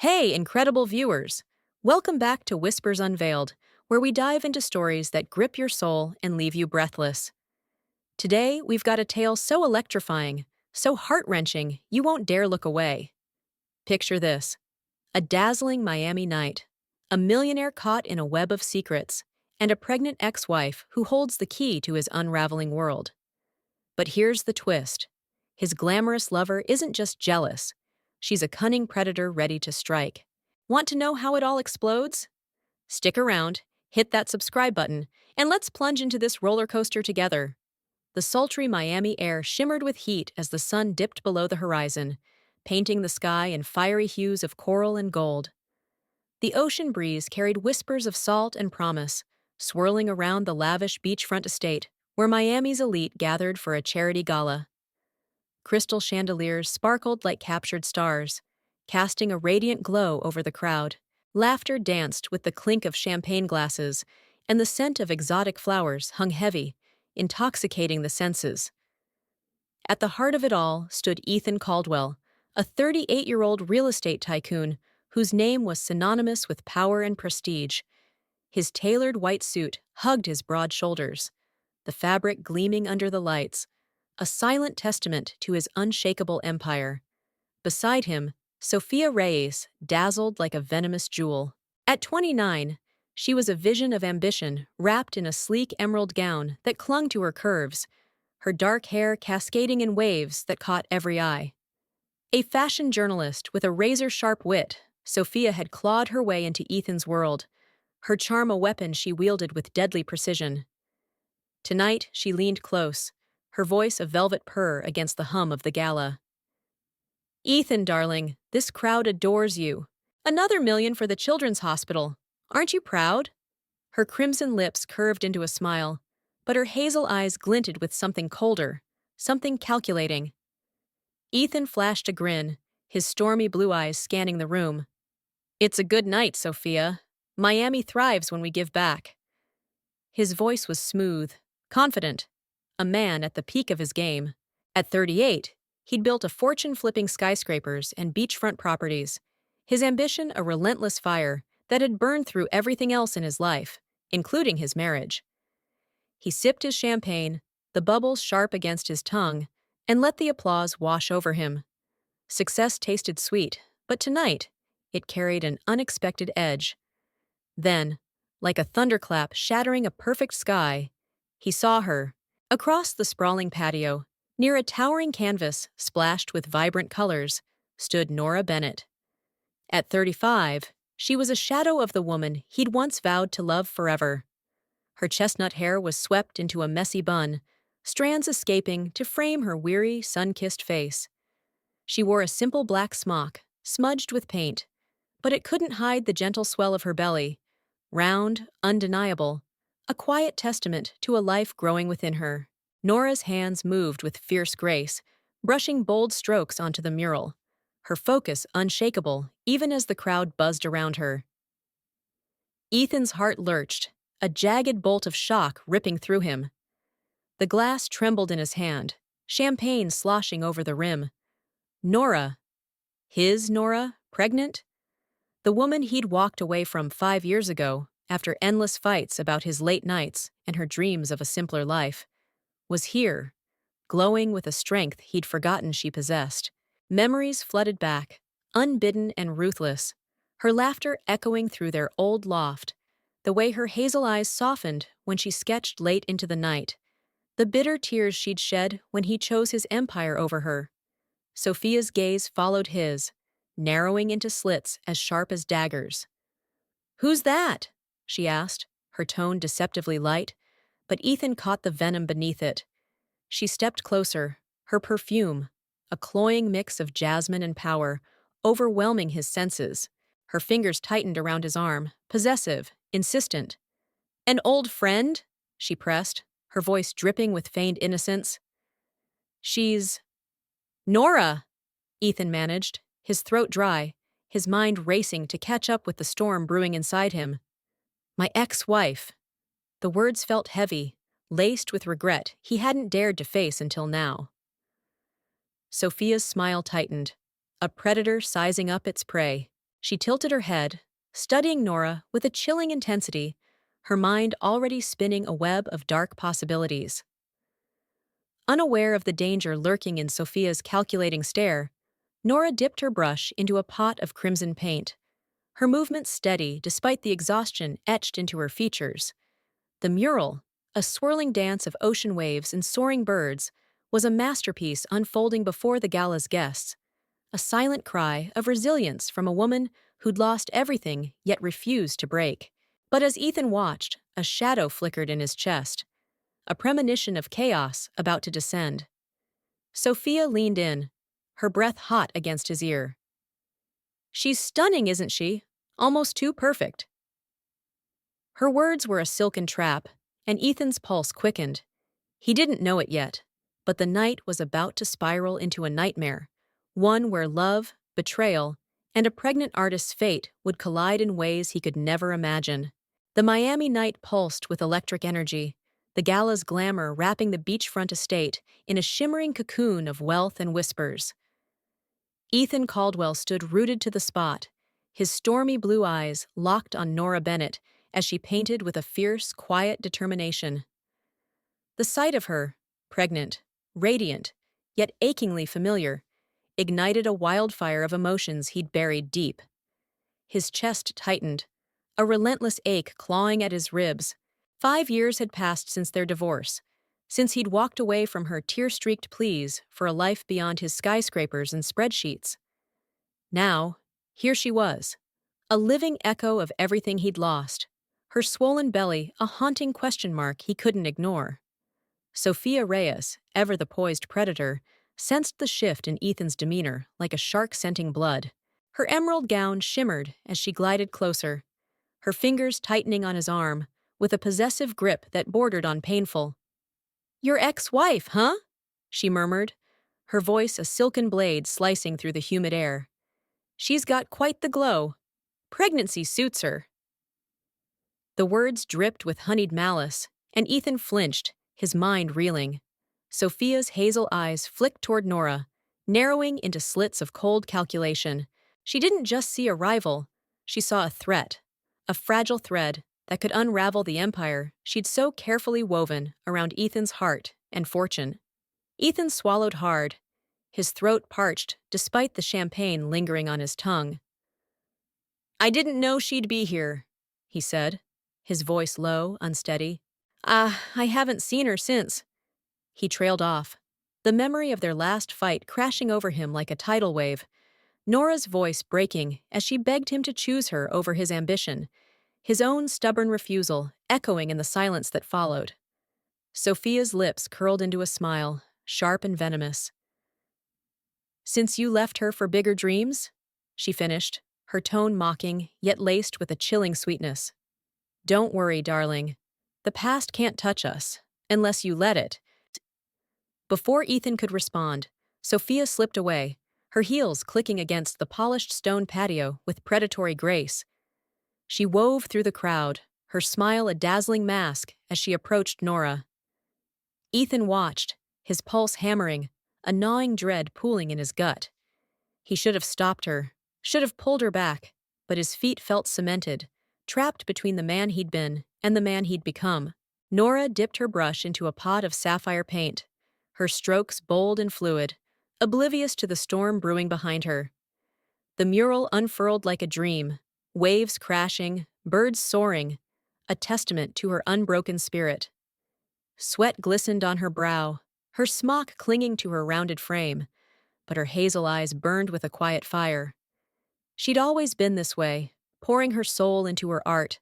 Hey, incredible viewers! Welcome back to Whispers Unveiled, where we dive into stories that grip your soul and leave you breathless. Today, we've got a tale so electrifying, so heart-wrenching, you won't dare look away. Picture this: a dazzling Miami night, a millionaire caught in a web of secrets, and a pregnant ex-wife who holds the key to his unraveling world. But here's the twist: his glamorous lover isn't just jealous, she's a cunning predator ready to strike. Want to know how it all explodes? Stick around, hit that subscribe button, and let's plunge into this roller coaster together. The sultry Miami air shimmered with heat as the sun dipped below the horizon, painting the sky in fiery hues of coral and gold. The ocean breeze carried whispers of salt and promise, swirling around the lavish beachfront estate where Miami's elite gathered for a charity gala. Crystal chandeliers sparkled like captured stars, casting a radiant glow over the crowd. Laughter danced with the clink of champagne glasses, and the scent of exotic flowers hung heavy, intoxicating the senses. At the heart of it all stood Ethan Caldwell, a 38-year-old real estate tycoon whose name was synonymous with power and prestige. His tailored white suit hugged his broad shoulders, the fabric gleaming under the lights, a silent testament to his unshakable empire. Beside him, Sophia Reyes dazzled like a venomous jewel. At 29, she was a vision of ambition wrapped in a sleek emerald gown that clung to her curves, her dark hair cascading in waves that caught every eye. A fashion journalist with a razor-sharp wit, Sophia had clawed her way into Ethan's world, her charm a weapon she wielded with deadly precision. Tonight, she leaned close, her voice a velvet purr against the hum of the gala. "Ethan, darling, this crowd adores you. Another million for the Children's Hospital. Aren't you proud?" Her crimson lips curved into a smile, but her hazel eyes glinted with something colder, something calculating. Ethan flashed a grin, his stormy blue eyes scanning the room. "It's a good night, Sophia. Miami thrives when we give back." His voice was smooth, confident, a man at the peak of his game. At 38, he'd built a fortune flipping skyscrapers and beachfront properties, his ambition a relentless fire that had burned through everything else in his life, including his marriage. He sipped his champagne, the bubbles sharp against his tongue, and let the applause wash over him. Success tasted sweet, but tonight, it carried an unexpected edge. Then, like a thunderclap shattering a perfect sky, he saw her. Across the sprawling patio, near a towering canvas splashed with vibrant colors, stood Nora Bennett. At 35, she was a shadow of the woman he'd once vowed to love forever. Her chestnut hair was swept into a messy bun, strands escaping to frame her weary, sun-kissed face. She wore a simple black smock, smudged with paint, but it couldn't hide the gentle swell of her belly, round, undeniable, a quiet testament to a life growing within her. Nora's hands moved with fierce grace, brushing bold strokes onto the mural, her focus unshakable even as the crowd buzzed around her. Ethan's heart lurched, a jagged bolt of shock ripping through him. The glass trembled in his hand, champagne sloshing over the rim. Nora. His Nora, pregnant? The woman he'd walked away from 5 years ago, after endless fights about his late nights and her dreams of a simpler life, was here, glowing with a strength he'd forgotten she possessed. Memories flooded back, unbidden and ruthless, her laughter echoing through their old loft, the way her hazel eyes softened when she sketched late into the night, the bitter tears she'd shed when he chose his empire over her. Sophia's gaze followed his, narrowing into slits as sharp as daggers. "Who's that?" she asked, her tone deceptively light, but Ethan caught the venom beneath it. She stepped closer, her perfume, a cloying mix of jasmine and power, overwhelming his senses. Her fingers tightened around his arm, possessive, insistent. "An old friend?" she pressed, her voice dripping with feigned innocence. "She's—" "Nora!" Ethan managed, his throat dry, his mind racing to catch up with the storm brewing inside him. "My ex-wife." The words felt heavy, laced with regret he hadn't dared to face until now. Sophia's smile tightened, a predator sizing up its prey. She tilted her head, studying Nora with a chilling intensity, her mind already spinning a web of dark possibilities. Unaware of the danger lurking in Sophia's calculating stare, Nora dipped her brush into a pot of crimson paint, her movements steady despite the exhaustion etched into her features. The mural, a swirling dance of ocean waves and soaring birds, was a masterpiece unfolding before the gala's guests, a silent cry of resilience from a woman who'd lost everything yet refused to break. But as Ethan watched, a shadow flickered in his chest, a premonition of chaos about to descend. Sophia leaned in, her breath hot against his ear. "She's stunning, isn't she? Almost too perfect." Her words were a silken trap, and Ethan's pulse quickened. He didn't know it yet, but the night was about to spiral into a nightmare, one where love, betrayal, and a pregnant artist's fate would collide in ways he could never imagine. The Miami night pulsed with electric energy, the gala's glamour wrapping the beachfront estate in a shimmering cocoon of wealth and whispers. Ethan Caldwell stood rooted to the spot, his stormy blue eyes locked on Nora Bennett as she painted with a fierce, quiet determination. The sight of her, pregnant, radiant, yet achingly familiar, ignited a wildfire of emotions he'd buried deep. His chest tightened, a relentless ache clawing at his ribs. 5 years had passed since their divorce, since he'd walked away from her tear-streaked pleas for a life beyond his skyscrapers and spreadsheets. Now, here she was, a living echo of everything he'd lost, her swollen belly a haunting question mark he couldn't ignore. Sophia Reyes, ever the poised predator, sensed the shift in Ethan's demeanor like a shark scenting blood. Her emerald gown shimmered as she glided closer, her fingers tightening on his arm with a possessive grip that bordered on painful. "Your ex-wife, huh?" she murmured, her voice a silken blade slicing through the humid air. "She's got quite the glow. Pregnancy suits her." The words dripped with honeyed malice, and Ethan flinched, his mind reeling. Sophia's hazel eyes flicked toward Nora, narrowing into slits of cold calculation. She didn't just see a rival, she saw a threat, a fragile thread that could unravel the empire she'd so carefully woven around Ethan's heart and fortune. Ethan swallowed hard, his throat parched despite the champagne lingering on his tongue. "I didn't know she'd be here," he said, his voice low, unsteady. I haven't seen her since." He trailed off, the memory of their last fight crashing over him like a tidal wave, Nora's voice breaking as she begged him to choose her over his ambition, his own stubborn refusal echoing in the silence that followed. Sophia's lips curled into a smile, sharp and venomous. "Since you left her for bigger dreams?" she finished, her tone mocking, yet laced with a chilling sweetness. "Don't worry, darling. The past can't touch us, unless you let it." Before Ethan could respond, Sophia slipped away, her heels clicking against the polished stone patio with predatory grace. She wove through the crowd, her smile a dazzling mask as she approached Nora. Ethan watched, his pulse hammering, a gnawing dread pooling in his gut. He should have stopped her, should have pulled her back, but his feet felt cemented, trapped between the man he'd been and the man he'd become. Nora dipped her brush into a pot of sapphire paint, her strokes bold and fluid, oblivious to the storm brewing behind her. The mural unfurled like a dream, waves crashing, birds soaring, a testament to her unbroken spirit. Sweat glistened on her brow, her smock clinging to her rounded frame, but her hazel eyes burned with a quiet fire. She'd always been this way, pouring her soul into her art,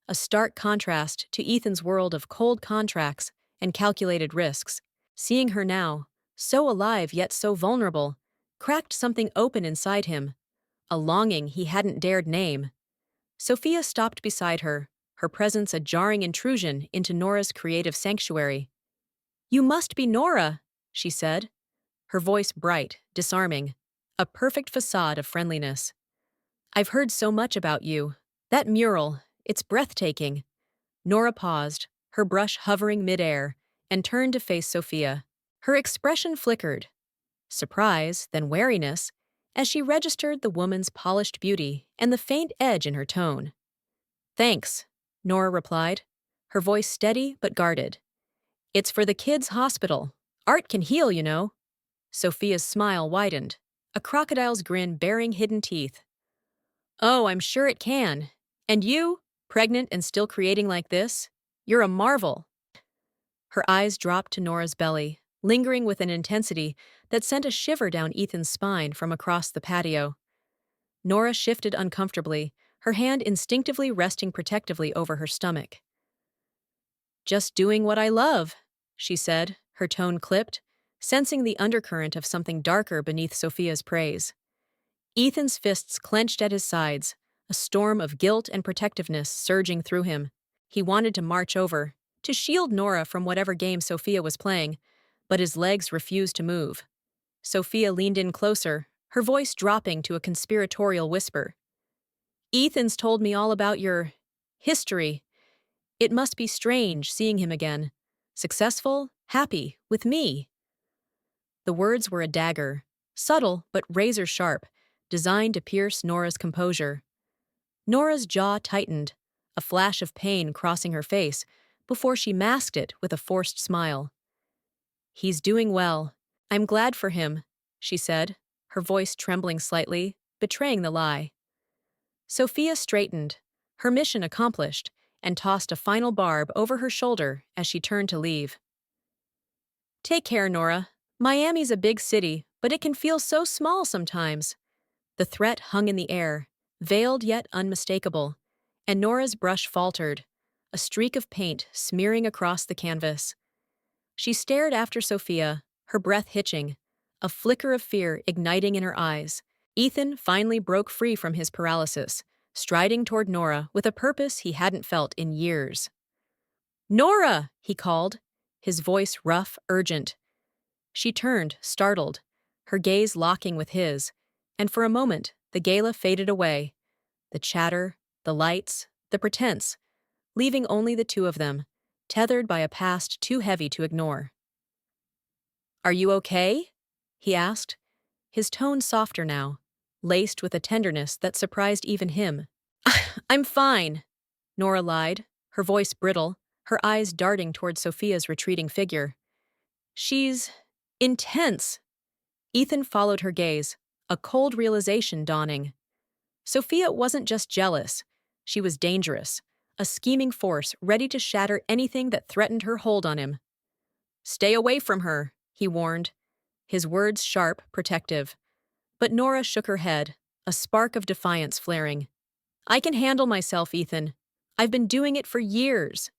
a stark contrast to Ethan's world of cold contracts and calculated risks. Seeing her now, so alive yet so vulnerable, cracked something open inside him, a longing he hadn't dared name. Sophia stopped beside her, her presence a jarring intrusion into Nora's creative sanctuary. "You must be Nora," she said, her voice bright, disarming, a perfect facade of friendliness. "I've heard so much about you. That mural, it's breathtaking." Nora paused, her brush hovering midair, and turned to face Sophia. Her expression flickered. Surprise, then wariness, as she registered the woman's polished beauty and the faint edge in her tone. "Thanks," Nora replied, her voice steady but guarded. "It's for the kids' hospital. Art can heal, you know." Sophia's smile widened, a crocodile's grin baring hidden teeth. "Oh, I'm sure it can. And you, pregnant and still creating like this? You're a marvel." Her eyes dropped to Nora's belly, lingering with an intensity that sent a shiver down Ethan's spine from across the patio. Nora shifted uncomfortably, her hand instinctively resting protectively over her stomach. "Just doing what I love," she said, her tone clipped, sensing the undercurrent of something darker beneath Sophia's praise. Ethan's fists clenched at his sides, a storm of guilt and protectiveness surging through him. He wanted to march over, to shield Nora from whatever game Sophia was playing, but his legs refused to move. Sophia leaned in closer, her voice dropping to a conspiratorial whisper. "Ethan's told me all about your history. It must be strange seeing him again. Successful, happy, with me." The words were a dagger, subtle but razor sharp, designed to pierce Nora's composure. Nora's jaw tightened, a flash of pain crossing her face, before she masked it with a forced smile. "He's doing well. I'm glad for him," she said, her voice trembling slightly, betraying the lie. Sophia straightened, her mission accomplished, and tossed a final barb over her shoulder as she turned to leave. "Take care, Nora. Miami's a big city, but it can feel so small sometimes." The threat hung in the air, veiled yet unmistakable, and Nora's brush faltered, a streak of paint smearing across the canvas. She stared after Sophia, her breath hitching, a flicker of fear igniting in her eyes. Ethan finally broke free from his paralysis, striding toward Nora with a purpose he hadn't felt in years. "Nora!" he called, his voice rough, urgent. She turned, startled, her gaze locking with his, and for a moment the gala faded away. The chatter, the lights, the pretense, leaving only the two of them, tethered by a past too heavy to ignore. "Are you okay?" he asked, his tone softer now, laced with a tenderness that surprised even him. "I'm fine," Nora lied, her voice brittle, her eyes darting toward Sophia's retreating figure. "She's intense." Ethan followed her gaze, a cold realization dawning. Sophia wasn't just jealous, she was dangerous, a scheming force ready to shatter anything that threatened her hold on him. "Stay away from her," he warned, his words sharp, protective. But Nora shook her head, a spark of defiance flaring. "I can handle myself, Ethan. I've been doing it for years."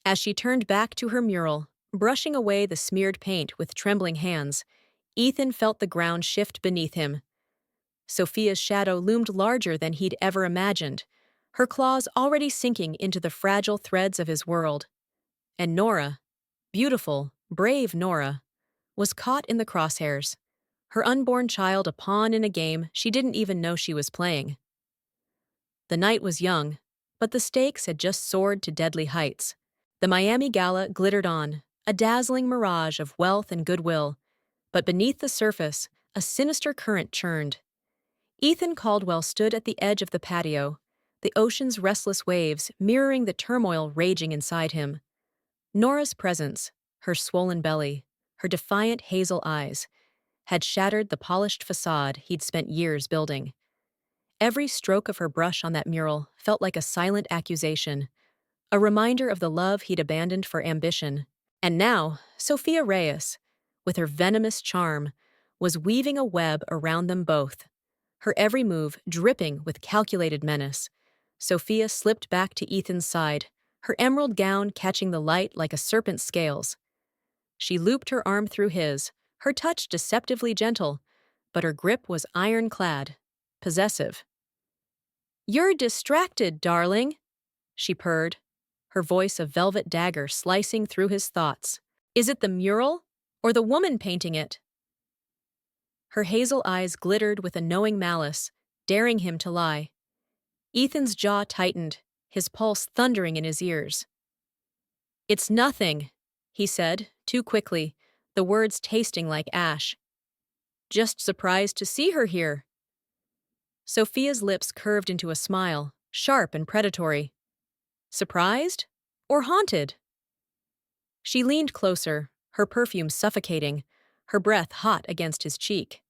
As she turned back to her mural, brushing away the smeared paint with trembling hands, Ethan felt the ground shift beneath him. Sophia's shadow loomed larger than he'd ever imagined, her claws already sinking into the fragile threads of his world. And Nora, beautiful, brave Nora, was caught in the crosshairs, her unborn child a pawn in a game she didn't even know she was playing. The night was young, but the stakes had just soared to deadly heights. The Miami Gala glittered on, a dazzling mirage of wealth and goodwill, but beneath the surface, a sinister current churned. Ethan Caldwell stood at the edge of the patio, the ocean's restless waves mirroring the turmoil raging inside him. Nora's presence, her swollen belly, her defiant hazel eyes, had shattered the polished facade he'd spent years building. Every stroke of her brush on that mural felt like a silent accusation, a reminder of the love he'd abandoned for ambition. And now, Sophia Reyes, with her venomous charm, was weaving a web around them both, her every move dripping with calculated menace. Sophia slipped back to Ethan's side, her emerald gown catching the light like a serpent's scales. She looped her arm through his, her touch deceptively gentle, but her grip was ironclad, possessive. "You're distracted, darling," she purred, her voice a velvet dagger slicing through his thoughts. "Is it the mural, or the woman painting it?" Her hazel eyes glittered with a knowing malice, daring him to lie. Ethan's jaw tightened, his pulse thundering in his ears. "It's nothing," he said, too quickly, the words tasting like ash. Just surprised to see her here. Sophia's lips curved into a smile, sharp and predatory. Surprised? Or haunted? She leaned closer, her perfume suffocating, her breath hot against his cheek.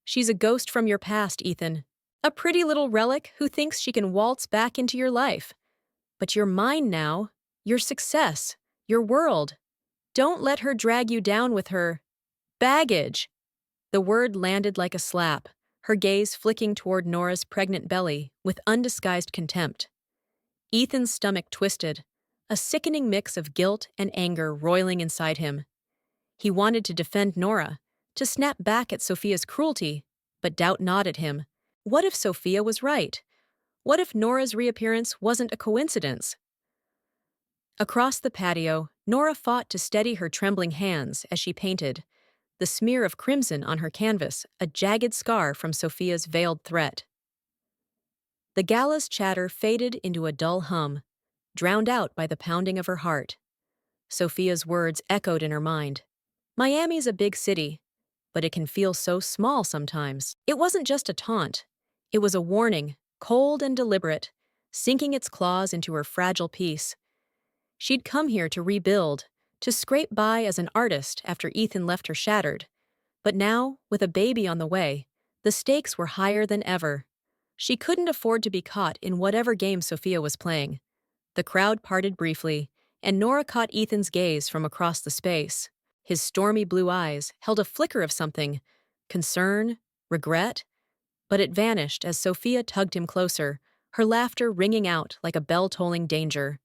She's a ghost from your past, Ethan. A pretty little relic who thinks she can waltz back into your life. But you're mine now. Your success. Your world. Don't let her drag you down with her baggage. The word landed like a slap, her gaze flicking toward Nora's pregnant belly with undisguised contempt. Ethan's stomach twisted, a sickening mix of guilt and anger roiling inside him. He wanted to defend Nora, to snap back at Sophia's cruelty, but doubt gnawed at him. What if Sophia was right? What if Nora's reappearance wasn't a coincidence? Across the patio, Nora fought to steady her trembling hands as she painted, the smear of crimson on her canvas, a jagged scar from Sophia's veiled threat. The gala's chatter faded into a dull hum, drowned out by the pounding of her heart. Sophia's words echoed in her mind. Miami's a big city, but it can feel so small sometimes. It wasn't just a taunt. It was a warning, cold and deliberate, sinking its claws into her fragile peace. She'd come here to rebuild, to scrape by as an artist after Ethan left her shattered. But now, with a baby on the way, the stakes were higher than ever. She couldn't afford to be caught in whatever game Sophia was playing. The crowd parted briefly, and Nora caught Ethan's gaze from across the space. His stormy blue eyes held a flicker of something, concern, regret, but it vanished as Sophia tugged him closer, her laughter ringing out like a bell-tolling danger.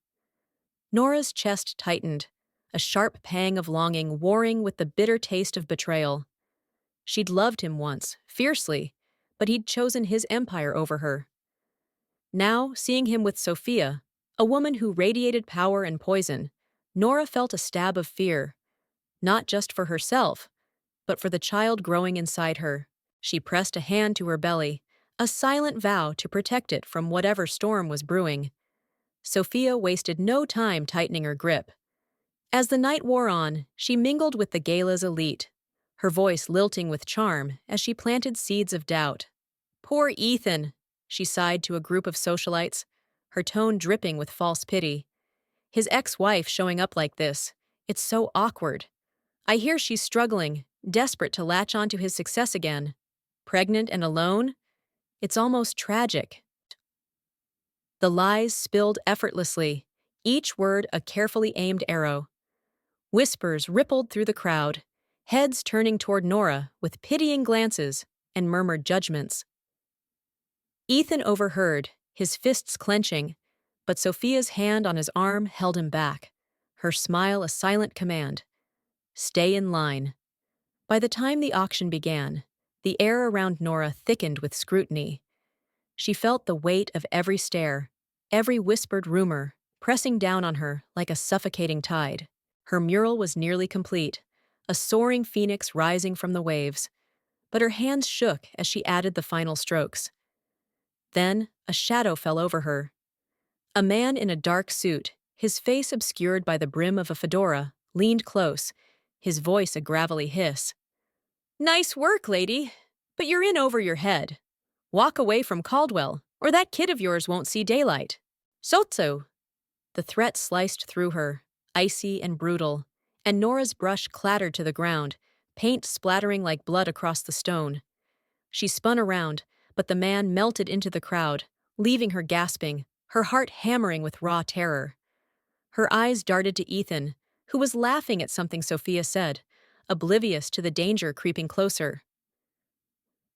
Nora's chest tightened, a sharp pang of longing warring with the bitter taste of betrayal. She'd loved him once, fiercely, but he'd chosen his empire over her. Now, seeing him with Sophia, a woman who radiated power and poison, Nora felt a stab of fear, not just for herself, but for the child growing inside her. She pressed a hand to her belly, a silent vow to protect it from whatever storm was brewing. Sophia wasted no time tightening her grip. As the night wore on, she mingled with the gala's elite, her voice lilting with charm as she planted seeds of doubt. Poor Ethan, she sighed to a group of socialites, her tone dripping with false pity. His ex-wife showing up like this, it's so awkward. I hear she's struggling, desperate to latch onto his success again. Pregnant and alone? It's almost tragic. The lies spilled effortlessly, each word a carefully aimed arrow. Whispers rippled through the crowd, heads turning toward Nora with pitying glances and murmured judgments. Ethan overheard, his fists clenching, but Sophia's hand on his arm held him back, her smile a silent command. Stay in line. By the time the auction began, the air around Nora thickened with scrutiny. She felt the weight of every stare, every whispered rumor, pressing down on her like a suffocating tide. Her mural was nearly complete, a soaring phoenix rising from the waves, but her hands shook as she added the final strokes. Then, a shadow fell over her. A man in a dark suit, his face obscured by the brim of a fedora, leaned close, his voice a gravelly hiss. Nice work, lady, but you're in over your head. Walk away from Caldwell, or that kid of yours won't see daylight. Sotso! The threat sliced through her, icy and brutal, and Nora's brush clattered to the ground, paint splattering like blood across the stone. She spun around, but the man melted into the crowd, leaving her gasping, her heart hammering with raw terror. Her eyes darted to Ethan, who was laughing at something Sophia said, oblivious to the danger creeping closer.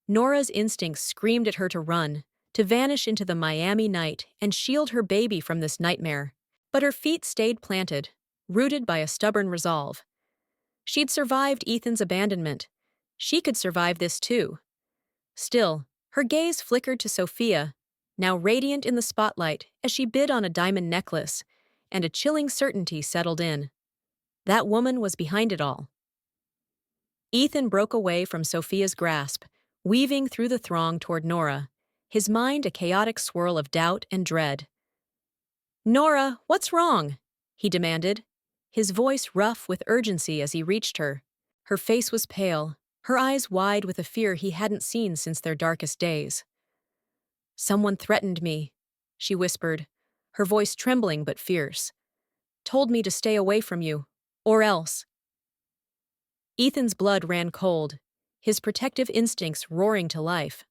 Nora's instincts screamed at her to run, to vanish into the Miami night and shield her baby from this nightmare. But her feet stayed planted, rooted by a stubborn resolve. She'd survived Ethan's abandonment. She could survive this too. Still, her gaze flickered to Sophia, now radiant in the spotlight as she bid on a diamond necklace, and a chilling certainty settled in. That woman was behind it all. Ethan broke away from Sophia's grasp, weaving through the throng toward Nora, his mind a chaotic swirl of doubt and dread. Nora, what's wrong? He demanded, his voice rough with urgency as he reached her. Her face was pale, her eyes wide with a fear he hadn't seen since their darkest days. "Someone threatened me," she whispered, her voice trembling but fierce. "Told me to stay away from you. Or else." Ethan's blood ran cold, his protective instincts roaring to life.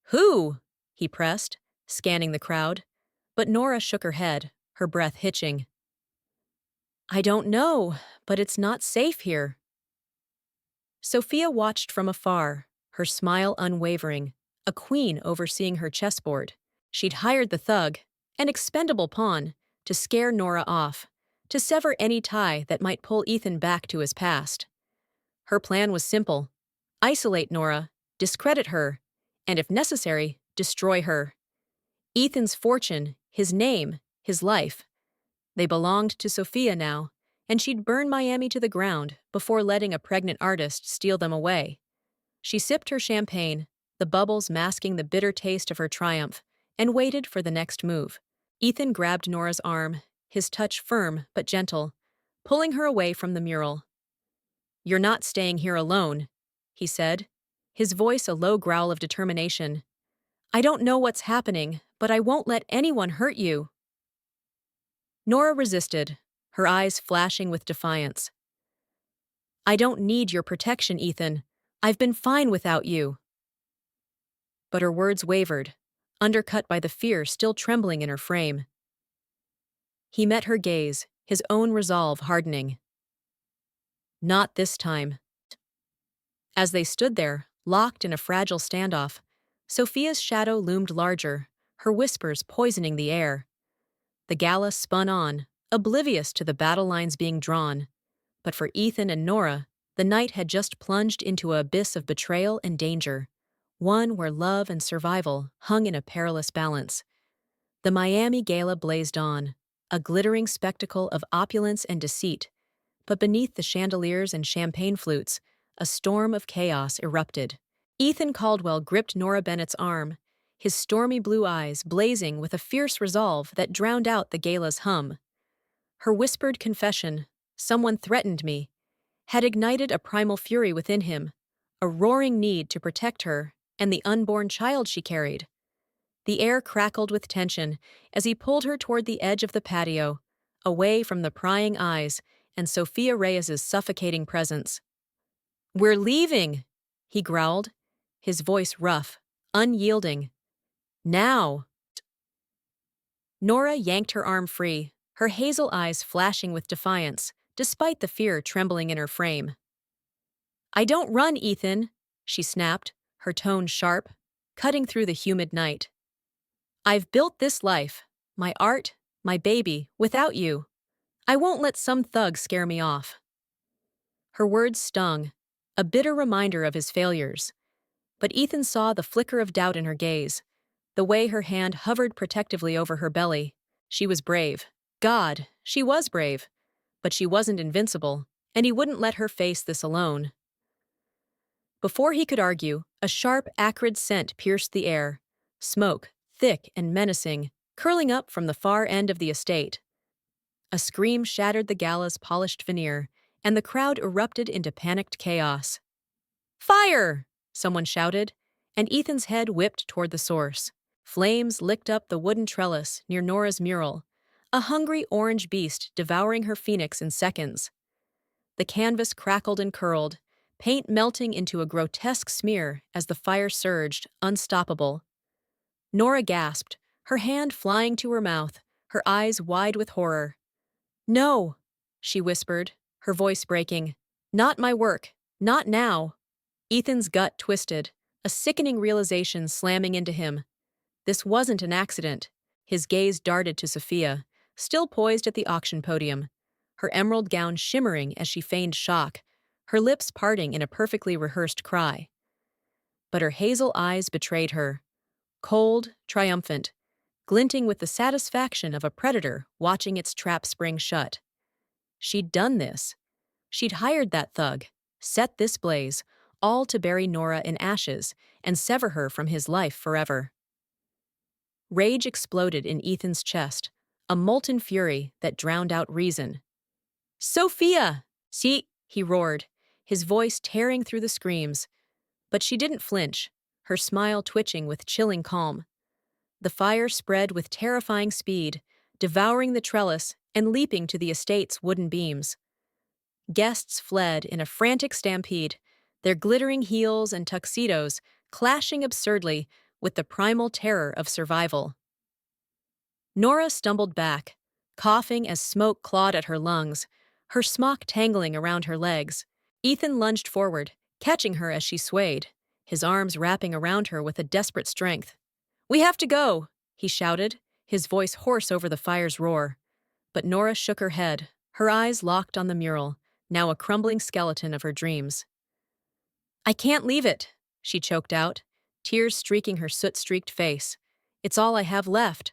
"Who?" he pressed, scanning the crowd, but Nora shook her head, her breath hitching. "I don't know, but it's not safe here." Sophia watched from afar, her smile unwavering, a queen overseeing her chessboard. She'd hired the thug, an expendable pawn, to scare Nora off, to sever any tie that might pull Ethan back to his past. Her plan was simple: isolate Nora, discredit her, and if necessary, destroy her. Ethan's fortune, his name, his life, they belonged to Sophia now, and she'd burn Miami to the ground before letting a pregnant artist steal them away. She sipped her champagne, the bubbles masking the bitter taste of her triumph, and waited for the next move. Ethan grabbed Nora's arm, his touch firm but gentle, pulling her away from the mural. "You're not staying here alone," he said, his voice a low growl of determination. "I don't know what's happening, but I won't let anyone hurt you." Nora resisted, her eyes flashing with defiance. "I don't need your protection, Ethan. I've been fine without you." But her words wavered, undercut by the fear still trembling in her frame. He met her gaze, his own resolve hardening. "Not this time." As they stood there, locked in a fragile standoff, Sophia's shadow loomed larger, her whispers poisoning the air. The gala spun on, oblivious to the battle lines being drawn. But for Ethan and Nora, the night had just plunged into an abyss of betrayal and danger, one where love and survival hung in a perilous balance. The Miami gala blazed on, a glittering spectacle of opulence and deceit, but beneath the chandeliers and champagne flutes, a storm of chaos erupted. Ethan Caldwell gripped Nora Bennett's arm, his stormy blue eyes blazing with a fierce resolve that drowned out the gala's hum. Her whispered confession, "Someone threatened me," had ignited a primal fury within him, a roaring need to protect her and the unborn child she carried. The air crackled with tension as he pulled her toward the edge of the patio, away from the prying eyes and Sophia Reyes's suffocating presence. "We're leaving," he growled, his voice rough, unyielding. "Now." Nora yanked her arm free, her hazel eyes flashing with defiance, despite the fear trembling in her frame. "I don't run, Ethan," she snapped, her tone sharp, cutting through the humid night. "I've built this life, my art, my baby, without you. I won't let some thug scare me off." Her words stung, a bitter reminder of his failures. But Ethan saw the flicker of doubt in her gaze, the way her hand hovered protectively over her belly. She was brave. God, she was brave. But she wasn't invincible, and he wouldn't let her face this alone. Before he could argue, a sharp, acrid scent pierced the air. Smoke, thick and menacing, curling up from the far end of the estate. A scream shattered the gala's polished veneer, and the crowd erupted into panicked chaos. "Fire!" someone shouted, and Ethan's head whipped toward the source. Flames licked up the wooden trellis near Nora's mural, a hungry orange beast devouring her phoenix in seconds. The canvas crackled and curled, paint melting into a grotesque smear as the fire surged, unstoppable. Nora gasped, her hand flying to her mouth, her eyes wide with horror. "No," she whispered, her voice breaking. "Not my work. Not now." Ethan's gut twisted, a sickening realization slamming into him. This wasn't an accident. His gaze darted to Sophia, still poised at the auction podium, her emerald gown shimmering as she feigned shock, her lips parting in a perfectly rehearsed cry. But her hazel eyes betrayed her, cold, triumphant, glinting with the satisfaction of a predator watching its trap spring shut. She'd done this. She'd hired that thug, set this blaze, all to bury Nora in ashes and sever her from his life forever. Rage exploded in Ethan's chest, a molten fury that drowned out reason. "Sophia!" "See!" he roared, his voice tearing through the screams. But she didn't flinch, her smile twitching with chilling calm. The fire spread with terrifying speed, devouring the trellis and leaping to the estate's wooden beams. Guests fled in a frantic stampede, their glittering heels and tuxedos clashing absurdly with the primal terror of survival. Nora stumbled back, coughing as smoke clawed at her lungs, her smock tangling around her legs. Ethan lunged forward, catching her as she swayed, his arms wrapping around her with a desperate strength. "We have to go," he shouted, his voice hoarse over the fire's roar. But Nora shook her head, her eyes locked on the mural, now a crumbling skeleton of her dreams. "I can't leave it," she choked out, tears streaking her soot-streaked face. "It's all I have left."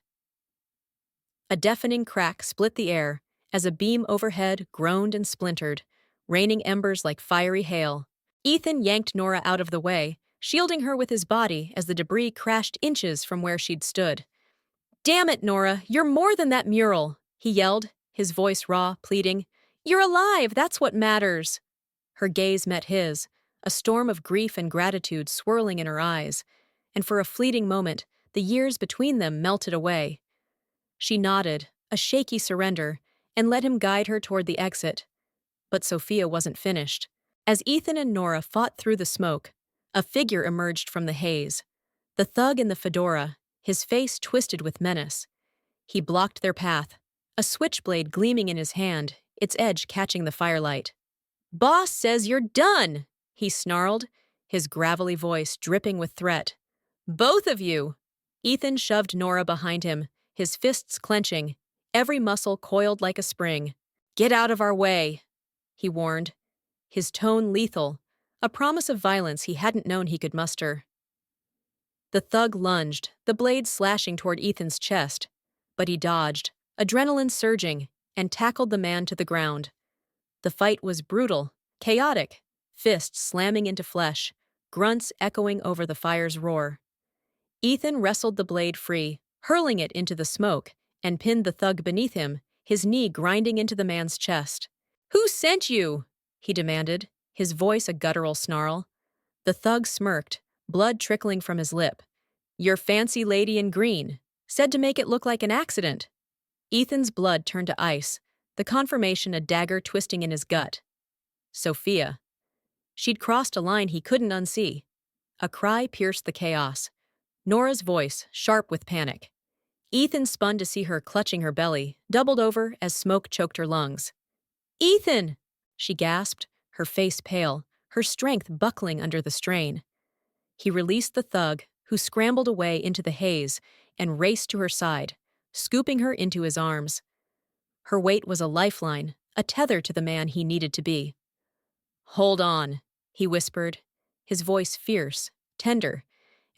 A deafening crack split the air as a beam overhead groaned and splintered, raining embers like fiery hail. Ethan yanked Nora out of the way, shielding her with his body as the debris crashed inches from where she'd stood. "Damn it, Nora, you're more than that mural," he yelled, his voice raw, pleading. "You're alive, that's what matters." Her gaze met his, a storm of grief and gratitude swirling in her eyes, and for a fleeting moment, the years between them melted away. She nodded, a shaky surrender, and let him guide her toward the exit. But Sophia wasn't finished. As Ethan and Nora fought through the smoke, a figure emerged from the haze. The thug in the fedora, his face twisted with menace. He blocked their path, a switchblade gleaming in his hand, its edge catching the firelight. "Boss says you're done!" he snarled, his gravelly voice dripping with threat. "Both of you!" Ethan shoved Nora behind him, his fists clenching, every muscle coiled like a spring. "Get out of our way," he warned, his tone lethal, a promise of violence he hadn't known he could muster. The thug lunged, the blade slashing toward Ethan's chest, but he dodged, adrenaline surging, and tackled the man to the ground. The fight was brutal, chaotic, fists slamming into flesh, grunts echoing over the fire's roar. Ethan wrestled the blade free, hurling it into the smoke, and pinned the thug beneath him, his knee grinding into the man's chest. "Who sent you?" he demanded, his voice a guttural snarl. The thug smirked, blood trickling from his lip. "Your fancy lady in green. Said to make it look like an accident." Ethan's blood turned to ice, the confirmation a dagger twisting in his gut. Sophia. She'd crossed a line he couldn't unsee. A cry pierced the chaos. Nora's voice, sharp with panic. Ethan spun to see her clutching her belly, doubled over as smoke choked her lungs. "Ethan!" she gasped, her face pale, her strength buckling under the strain. He released the thug, who scrambled away into the haze and raced to her side, scooping her into his arms. Her weight was a lifeline, a tether to the man he needed to be. "Hold on," he whispered, his voice fierce, tender,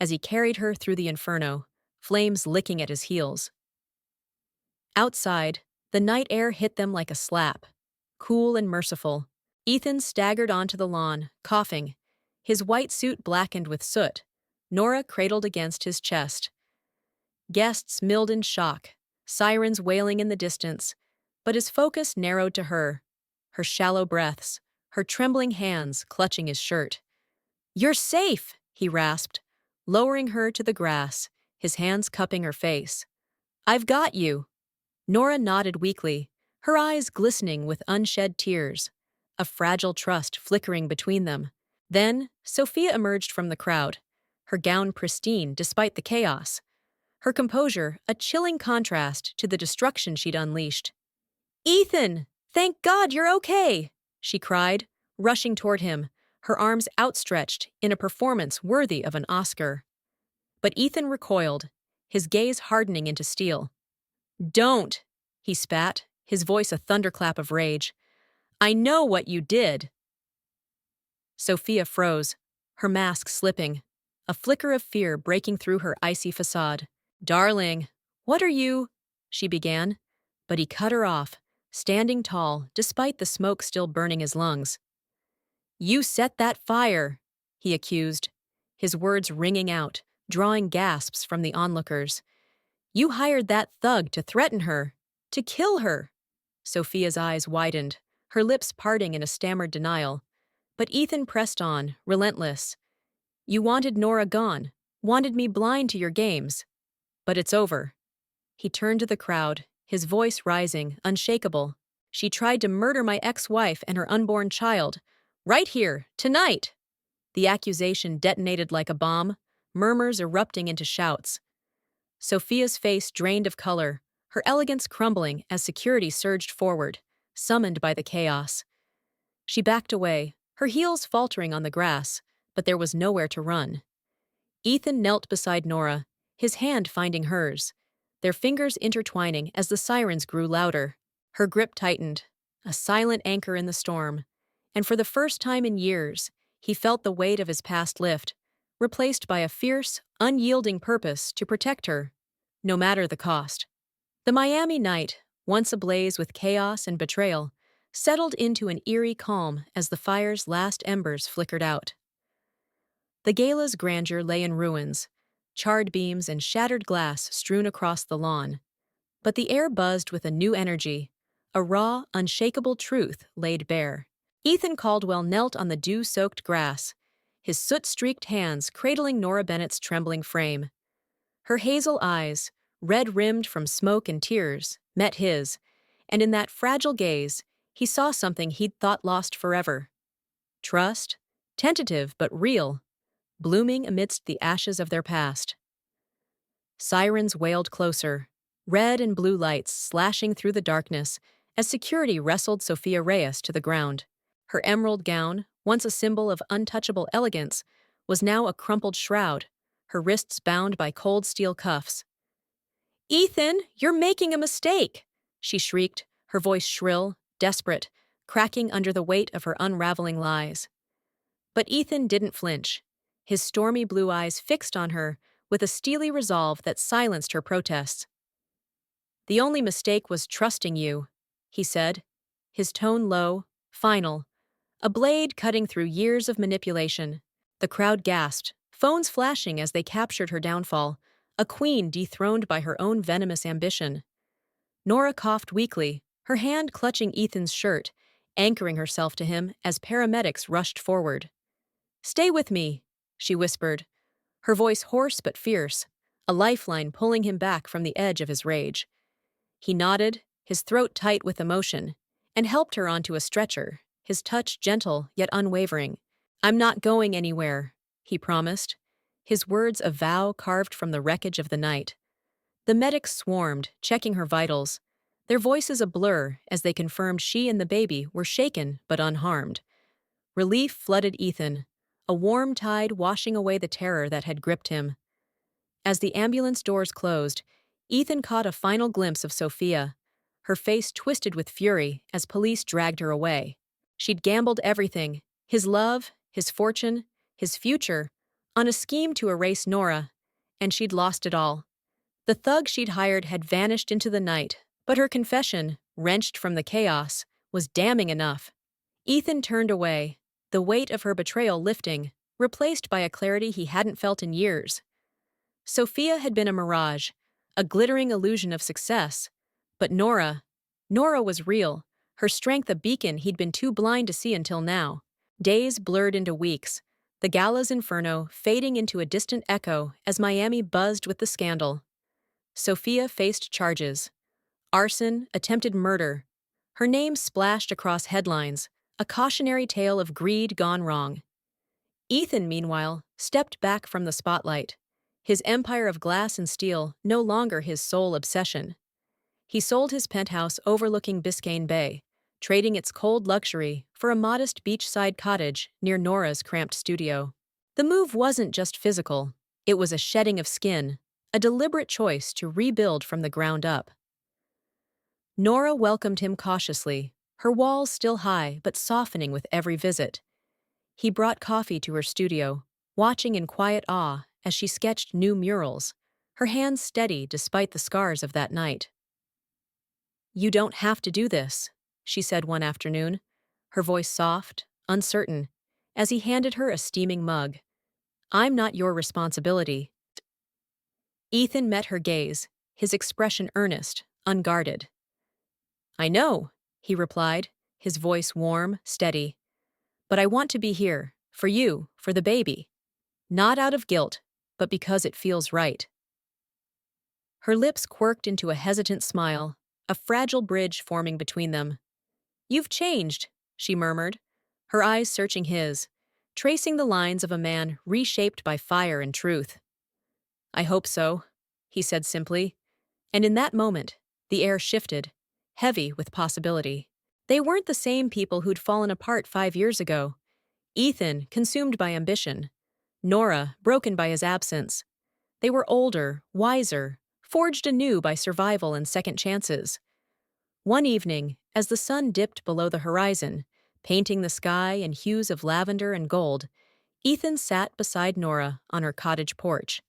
as he carried her through the inferno, flames licking at his heels. Outside, the night air hit them like a slap, cool and merciful. Ethan staggered onto the lawn, coughing, his white suit blackened with soot, Nora cradled against his chest. Guests milled in shock, sirens wailing in the distance, but his focus narrowed to her shallow breaths, her trembling hands clutching his shirt. "You're safe," he rasped, lowering her to the grass, his hands cupping her face. "I've got you." Nora nodded weakly, her eyes glistening with unshed tears, a fragile trust flickering between them. Then, Sophia emerged from the crowd, her gown pristine despite the chaos, her composure a chilling contrast to the destruction she'd unleashed. "Ethan! Thank God you're okay!" she cried, rushing toward him, her arms outstretched in a performance worthy of an Oscar. But Ethan recoiled, his gaze hardening into steel. "Don't!" he spat, his voice a thunderclap of rage. "I know what you did." Sophia froze, her mask slipping, a flicker of fear breaking through her icy facade. "Darling, what are you—" she began, but he cut her off, standing tall despite the smoke still burning his lungs. "You set that fire," he accused, his words ringing out, drawing gasps from the onlookers. "You hired that thug to threaten her, to kill her." Sophia's eyes widened, her lips parting in a stammered denial. But Ethan pressed on, relentless. You wanted Nora gone, wanted me blind to your games. But it's over. He turned to the crowd, his voice rising, unshakable. She tried to murder my ex-wife and her unborn child. Right here, tonight! The accusation detonated like a bomb, murmurs erupting into shouts. Sophia's face drained of color, her elegance crumbling as security surged forward, summoned by the chaos. She backed away, her heels faltering on the grass, but there was nowhere to run. Ethan knelt beside Nora, his hand finding hers, their fingers intertwining as the sirens grew louder. Her grip tightened, a silent anchor in the storm, and for the first time in years, he felt the weight of his past lift, replaced by a fierce, unyielding purpose to protect her, no matter the cost. The Miami night, once ablaze with chaos and betrayal, settled into an eerie calm as the fire's last embers flickered out. The gala's grandeur lay in ruins, charred beams and shattered glass strewn across the lawn. But the air buzzed with a new energy, a raw, unshakable truth laid bare. Ethan Caldwell knelt on the dew-soaked grass, his soot-streaked hands cradling Nora Bennett's trembling frame. Her hazel eyes, red-rimmed from smoke and tears, met his, and in that fragile gaze, he saw something he'd thought lost forever. Trust, tentative but real, blooming amidst the ashes of their past. Sirens wailed closer, red and blue lights slashing through the darkness as security wrestled Sophia Reyes to the ground. Her emerald gown, once a symbol of untouchable elegance, was now a crumpled shroud, her wrists bound by cold steel cuffs. "Ethan, you're making a mistake!" she shrieked, her voice shrill, desperate, cracking under the weight of her unraveling lies. But Ethan didn't flinch, his stormy blue eyes fixed on her with a steely resolve that silenced her protests. "The only mistake was trusting you," he said, his tone low, final, a blade cutting through years of manipulation. The crowd gasped, phones flashing as they captured her downfall, a queen dethroned by her own venomous ambition. Nora coughed weakly, her hand clutching Ethan's shirt, anchoring herself to him as paramedics rushed forward. "Stay with me," she whispered, her voice hoarse but fierce, a lifeline pulling him back from the edge of his rage. He nodded, his throat tight with emotion, and helped her onto a stretcher, his touch gentle yet unwavering. "I'm not going anywhere," he promised, his words a vow carved from the wreckage of the night. The medics swarmed, checking her vitals, their voices a blur as they confirmed she and the baby were shaken but unharmed. Relief flooded Ethan, a warm tide washing away the terror that had gripped him. As the ambulance doors closed, Ethan caught a final glimpse of Sophia, her face twisted with fury as police dragged her away. She'd gambled everything, his love, his fortune, his future, on a scheme to erase Nora, and she'd lost it all. The thug she'd hired had vanished into the night, but her confession, wrenched from the chaos, was damning enough. Ethan turned away, the weight of her betrayal lifting, replaced by a clarity he hadn't felt in years. Sophia had been a mirage, a glittering illusion of success, but Nora was real, her strength a beacon he'd been too blind to see until now. Days blurred into weeks, the gala's inferno fading into a distant echo as Miami buzzed with the scandal. Sophia faced charges: arson, attempted murder. Her name splashed across headlines, a cautionary tale of greed gone wrong. Ethan, meanwhile, stepped back from the spotlight, his empire of glass and steel no longer his sole obsession. He sold his penthouse overlooking Biscayne Bay, trading its cold luxury for a modest beachside cottage near Nora's cramped studio. The move wasn't just physical, it was a shedding of skin, a deliberate choice to rebuild from the ground up. Nora welcomed him cautiously, her walls still high but softening with every visit. He brought coffee to her studio, watching in quiet awe as she sketched new murals, her hands steady despite the scars of that night. "You don't have to do this," she said one afternoon, her voice soft, uncertain, as he handed her a steaming mug. "I'm not your responsibility." Ethan met her gaze, his expression earnest, unguarded. "I know," he replied, his voice warm, steady. But I want to be here, for you, for the baby. Not out of guilt, but because it feels right. Her lips quirked into a hesitant smile, a fragile bridge forming between them. You've changed, she murmured, her eyes searching his, tracing the lines of a man reshaped by fire and truth. I hope so, he said simply, and in that moment, the air shifted, heavy with possibility. They weren't the same people who'd fallen apart 5 years ago. Ethan, consumed by ambition. Nora, broken by his absence. They were older, wiser, forged anew by survival and second chances. One evening, as the sun dipped below the horizon, painting the sky in hues of lavender and gold, Ethan sat beside Nora on her cottage porch.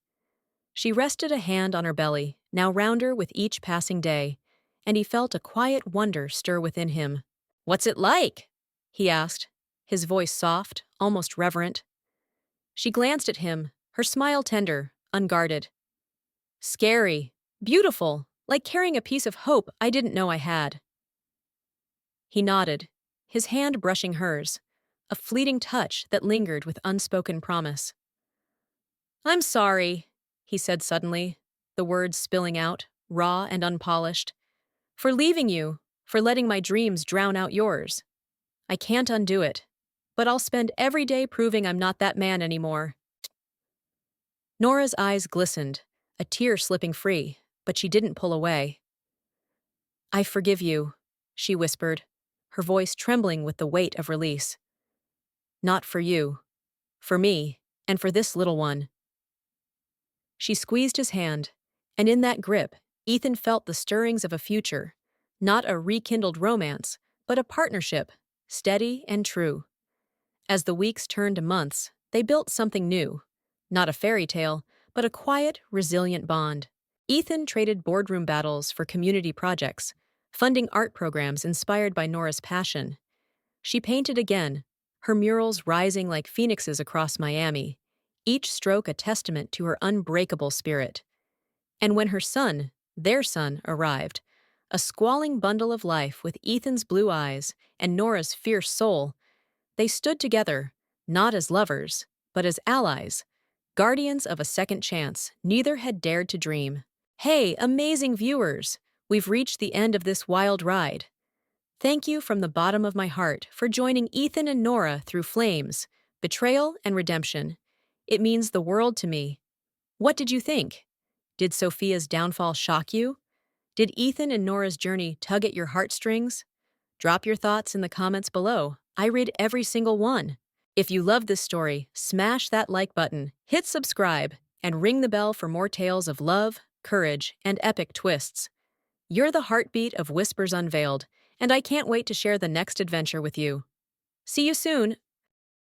She rested a hand on her belly, now rounder with each passing day, and he felt a quiet wonder stir within him. "What's it like?" he asked, his voice soft, almost reverent. She glanced at him, her smile tender, unguarded. "Scary, beautiful, like carrying a piece of hope I didn't know I had." He nodded, his hand brushing hers, a fleeting touch that lingered with unspoken promise. "I'm sorry," he said suddenly, the words spilling out, raw and unpolished, "for leaving you, for letting my dreams drown out yours. I can't undo it, but I'll spend every day proving I'm not that man anymore." Nora's eyes glistened, a tear slipping free, but she didn't pull away. "I forgive you," she whispered, her voice trembling with the weight of release. "Not for you. For me, and for this little one." She squeezed his hand, and in that grip, Ethan felt the stirrings of a future, not a rekindled romance, but a partnership, steady and true. As the weeks turned to months, they built something new. Not a fairy tale, but a quiet, resilient bond. Ethan traded boardroom battles for community projects, funding art programs inspired by Nora's passion. She painted again, her murals rising like phoenixes across Miami, each stroke a testament to her unbreakable spirit. And when her son, their son, arrived, a squalling bundle of life with Ethan's blue eyes and Nora's fierce soul, they stood together, not as lovers, but as allies, guardians of a second chance neither had dared to dream. Hey, amazing viewers! We've reached the end of this wild ride. Thank you from the bottom of my heart for joining Ethan and Nora through flames, betrayal, and redemption. It means the world to me. What did you think? Did Sophia's downfall shock you? Did Ethan and Nora's journey tug at your heartstrings? Drop your thoughts in the comments below. I read every single one. If you love this story, smash that like button, hit subscribe, and ring the bell for more tales of love, courage, and epic twists. You're the heartbeat of Whispers Unveiled, and I can't wait to share the next adventure with you. See you soon!